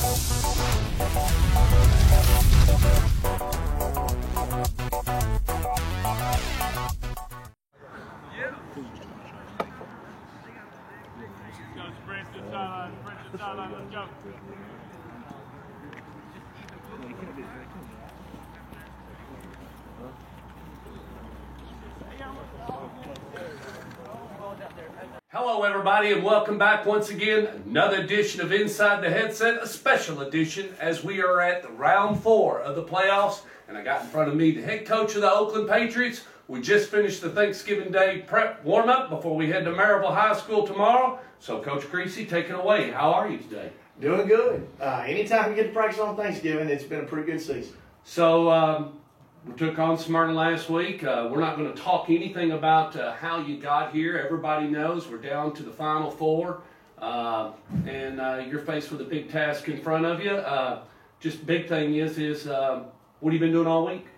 Let's go. Hello everybody and welcome back once again. Another edition of Inside the Headset, a special edition as we are at round 4 of the playoffs. And I got in front of me the head coach of the Oakland Patriots. We just finished the Thanksgiving Day prep warm-up before we head to Maryville High School tomorrow. So Coach Creasy, take it away. How are you today? Doing good. Anytime we get to practice on Thanksgiving, it's been a pretty good season. So we took on Smyrna last week. We're not going to talk anything about how you got here. Everybody knows we're down to the Final Four, and you're faced with a big task in front of you. Just big thing is what have you been doing all week?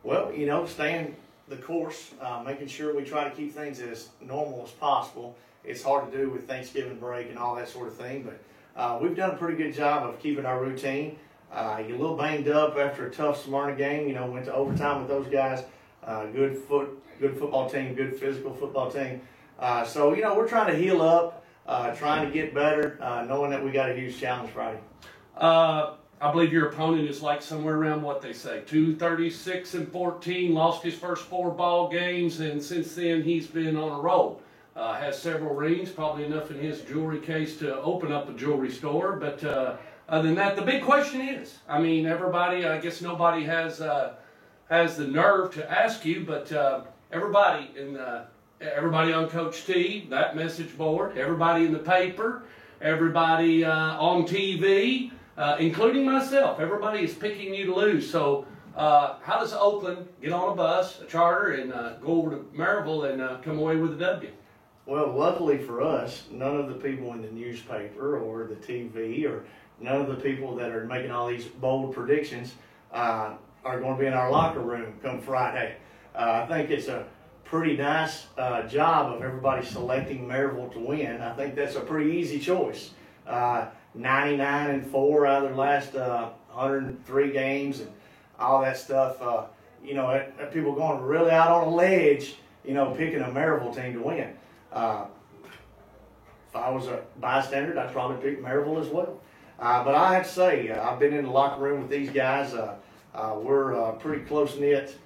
Well, you know, staying the course, making sure we try to keep things as normal as possible. It's hard to do with Thanksgiving break and all that sort of thing, but we've done a pretty good job of keeping our routine. You're a little banged up after a tough Smyrna game. You know, went to overtime with those guys. Good football team, good physical football team. So, you know, we're trying to heal up, trying to get better, knowing that we got a huge challenge Friday. I believe your opponent is like somewhere around what they say, 236-14, lost his first 4 ball games, and since then he's been on a roll. Has several rings, probably enough in his jewelry case to open up a jewelry store, but other than that, the big question is, I mean, everybody, I guess nobody has the nerve to ask you, but everybody on Coach T, that message board, everybody in the paper, everybody on TV, including myself, everybody is picking you to lose. So how does Oakland get on a bus, a charter, and go over to Maryville and come away with a W? Well, luckily for us, none of the people in the newspaper or the TV or none of the people that are making all these bold predictions are going to be in our locker room come Friday. I think it's a pretty nice job of everybody selecting Maryville to win. I think that's a pretty easy choice. 99-4 out of their last 103 games and all that stuff. You know, people going really out on a ledge, you know, picking a Maryville team to win. If I was a bystander, I'd probably pick Maryville as well. But I have to say, I've been in the locker room with these guys. We're pretty close-knit.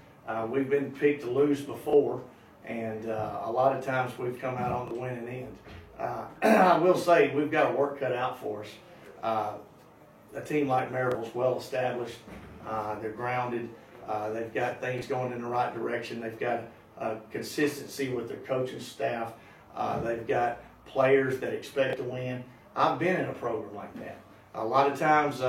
We've been picked to lose before, and a lot of times we've come out on the winning end. I will say we've got a work cut out for us. A team like Maryville's well-established. They're grounded. They've got things going in the right direction. They've got consistency with their coaching staff. They've got players that expect to win. I've been in a program like that. A lot of times,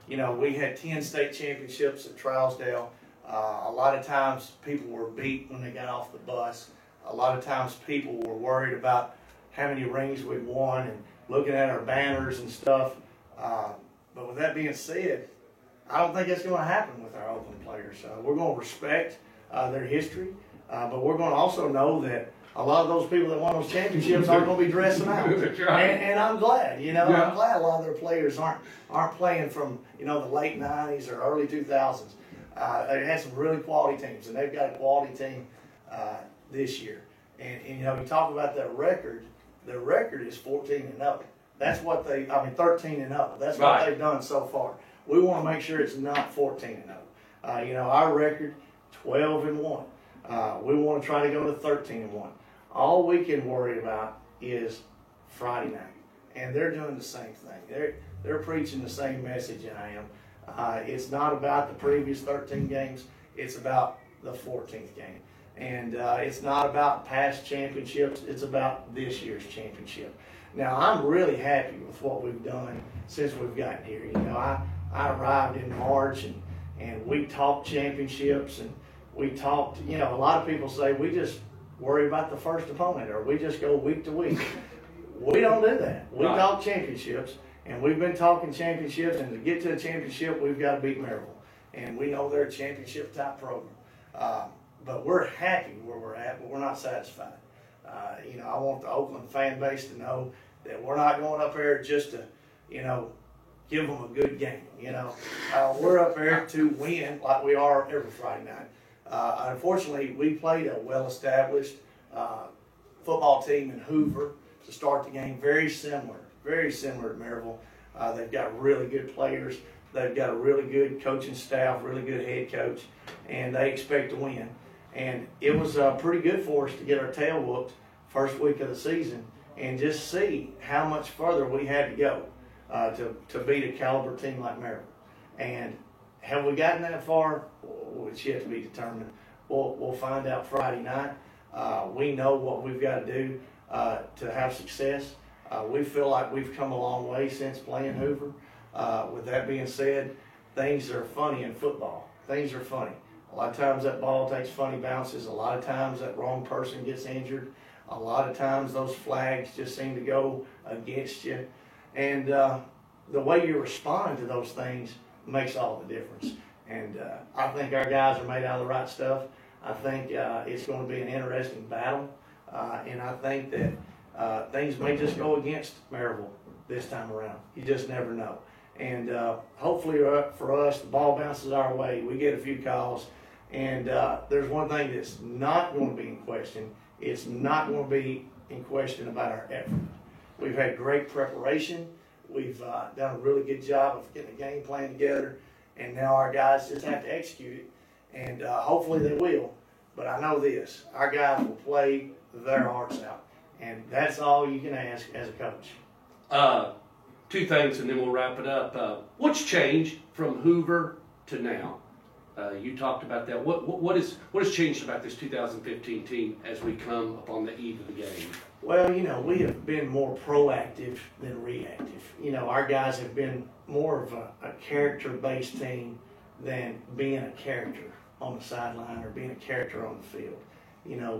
you know, we had 10 state championships at Trousdale. A lot of times people were beat when they got off the bus. A lot of times people were worried about how many rings we'd won and looking at our banners and stuff. But with that being said, I don't think that's going to happen with our Oakland players. We're going to respect their history, but we're going to also know that a lot of those people that won those championships aren't going to be dressing out. That's right. And I'm glad, you know, yeah. I'm glad a lot of their players aren't playing from, you know, the late 90s or early 2000s. They had some really quality teams, and they've got a quality team this year. And you know, we talk about their record is 14-0. That's what 13-0. That's right. what they've done so far. We want to make sure it's not 14-0. You know, our record, 12-1. We want to try to go to 13-1. All we can worry about is Friday night, and they're doing the same thing. They're preaching the same message I am. It's not about the previous 13 games. It's about the 14th game, and it's not about past championships. It's about this year's championship. Now, I'm really happy with what we've done since we've gotten here. You know, I arrived in March, and we talked championships, and we talked, you know, a lot of people say we just worry about the first opponent or we just go week to week. We don't do that. We talk championships, and we've been talking championships, and to get to a championship, we've got to beat Maryville. And we know they're a championship-type program. But we're happy where we're at, but we're not satisfied. You know, I want the Oakland fan base to know that we're not going up there just to, you know, give them a good game. We're up there to win like we are every Friday night. Unfortunately, we played a well-established football team in Hoover to start the game. Very similar to Maryville. They've got really good players. They've got a really good coaching staff, really good head coach, and they expect to win. And it was pretty good for us to get our tail whooped first week of the season and just see how much further we had to go to beat a caliber team like Maryville. And have we gotten that far? It's yet to be determined. We'll find out Friday night. We know what we've got to do to have success. We feel like we've come a long way since playing Hoover. With that being said, things are funny in football. Things are funny. A lot of times that ball takes funny bounces. A lot of times that wrong person gets injured. A lot of times those flags just seem to go against you. And the way you respond to those things makes all the difference. And I think our guys are made out of the right stuff. I think it's going to be an interesting battle. And I think that things may just go against Maryville this time around. You just never know. And hopefully for us, the ball bounces our way. We get a few calls. And there's one thing that's not going to be in question. It's not going to be in question about our effort. We've had great preparation. We've done a really good job of getting a game plan together. And now our guys just have to execute it. And hopefully they will. But I know this. Our guys will play their hearts out. And that's all you can ask as a coach. Two things, and then we'll wrap it up. What's changed from Hoover to now? You talked about that. What has changed about this 2015 team as we come upon the eve of the game? Well, we have been more proactive than reactive. Our guys have been more of a character-based team than being a character on the sideline or being a character on the field.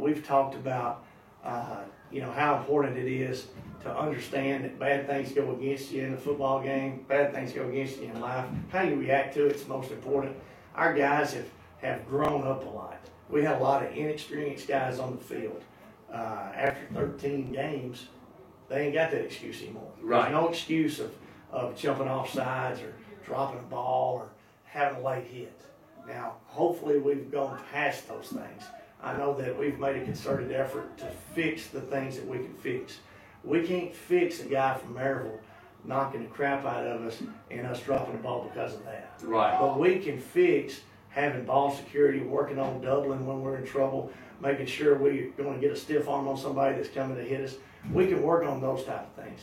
We've talked about, how important it is to understand that bad things go against you in the football game, bad things go against you in life. How you react to it's most important. Our guys have grown up a lot. We had a lot of inexperienced guys on the field. After 13 games, they ain't got that excuse anymore. Right. There's no excuse of jumping off sides or dropping a ball or having a late hit. Now, hopefully we've gone past those things. I know that we've made a concerted effort to fix the things that we can fix. We can't fix a guy from Maryville knocking the crap out of us and us dropping the ball because of that. Right. But we can fix having ball security, working on doubling when we're in trouble, making sure we're going to get a stiff arm on somebody that's coming to hit us. We can work on those type of things.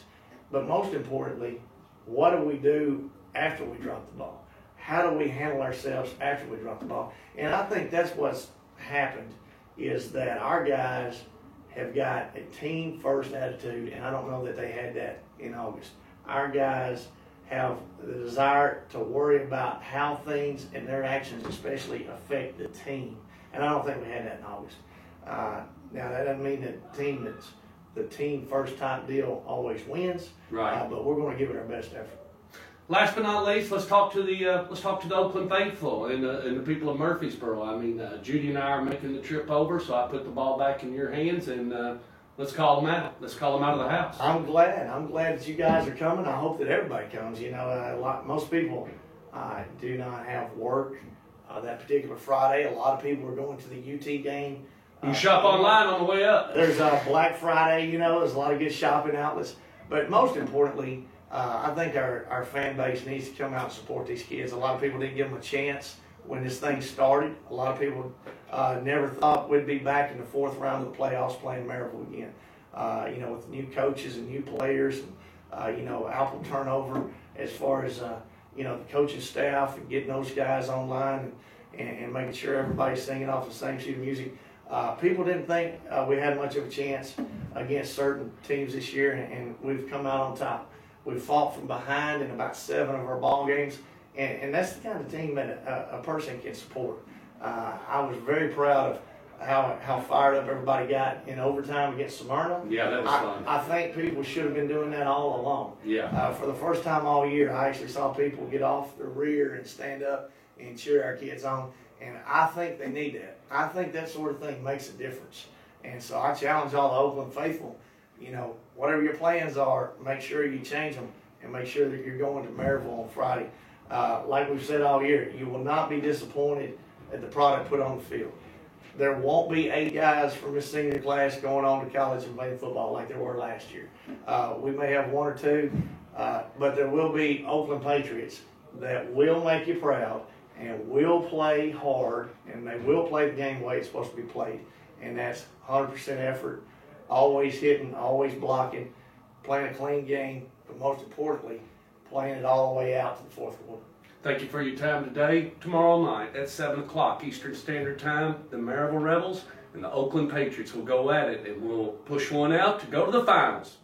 But most importantly, what do we do after we drop the ball? How do we handle ourselves after we drop the ball? And I think that's what's happened is that our guys have got a team-first attitude, and I don't know that they had that in August. Our guys have the desire to worry about how things and their actions especially affect the team. And I don't think we had that in August. Now, that doesn't mean that the team first type deal always wins. Right. But we're going to give it our best effort. Last but not least, let's talk to the Oakland faithful and the people of Murfreesboro. I mean, Judy and I are making the trip over, so I put the ball back in your hands and let's call them out. Let's call them out of the house. I'm glad that you guys are coming. I hope that everybody comes. Most people do not have work that particular Friday. A lot of people are going to the UT game. You shop online on the way up. There's Black Friday. There's a lot of good shopping outlets. But most importantly, I think our fan base needs to come out and support these kids. A lot of people didn't give them a chance when this thing started. A lot of people never thought we'd be back in the fourth round of the playoffs playing Maryville again. With new coaches and new players and, ample turnover as far as, the coaching staff and getting those guys online and making sure everybody's singing off the same sheet of music. People didn't think we had much of a chance against certain teams this year, and we've come out on top. We've fought from behind in about 7 of our ball games, and that's the kind of team that a person can support. I was very proud of how fired up everybody got in overtime against Smyrna. Yeah, that was fun. I think people should have been doing that all along. Yeah. For the first time all year, I actually saw people get off the rear and stand up and cheer our kids on, and I think they need that. I think that sort of thing makes a difference. And so I challenge all the Oakland faithful, whatever your plans are, make sure you change them and make sure that you're going to Maryville on Friday. Like we've said all year, you will not be disappointed at the product put on the field. There won't be 8 guys from this senior class going on to college and playing football like there were last year. We may have 1 or 2, but there will be Oakland Patriots that will make you proud and will play hard, and they will play the game the way it's supposed to be played. And that's 100% effort, always hitting, always blocking, playing a clean game, but most importantly, playing it all the way out to the fourth quarter. Thank you for your time today. Tomorrow night at 7 o'clock Eastern Standard Time, the Maryville Rebels and the Oakland Patriots will go at it, and we'll push one out to go to the finals.